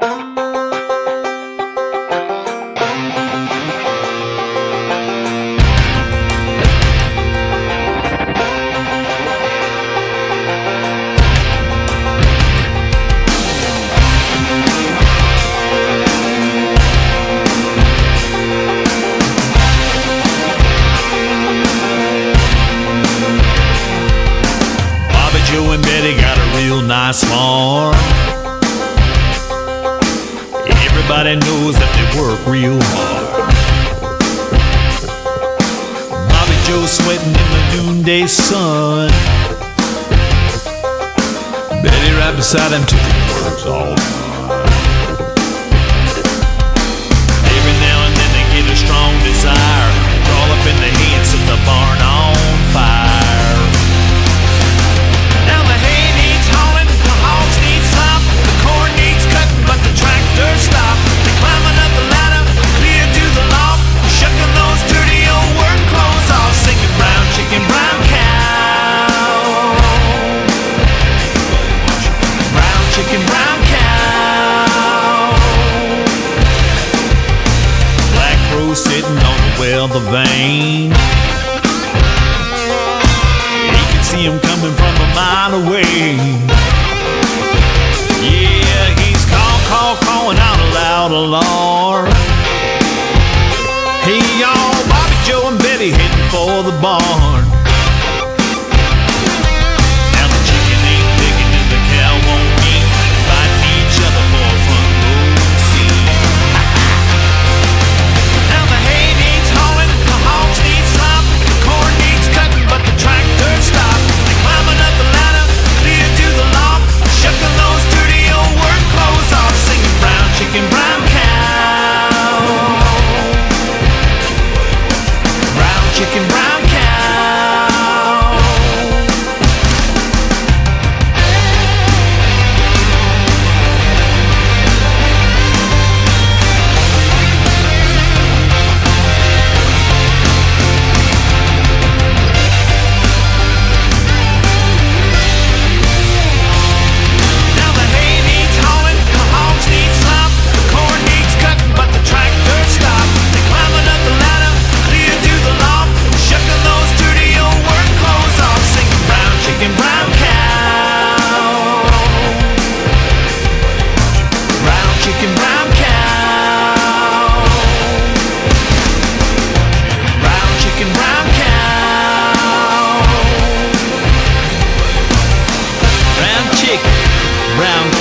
Joe and Betty got a real nice farm. Everybody knows that they work real hard. Bobby Joe sweating in the noonday sun, Betty right beside him till the work's all done. Every now and then they get a strong desire, crawl up in the hay and set the barn on fire. Sitting on the well, the vein, he can see him coming from a mile away. Yeah, he's calling out a loud alarm. Hey y'all, Bobby Joe and Betty heading for the barn. Now the chicken ain't digging and the cow won't eat, fighting each other for a front row seat. Brown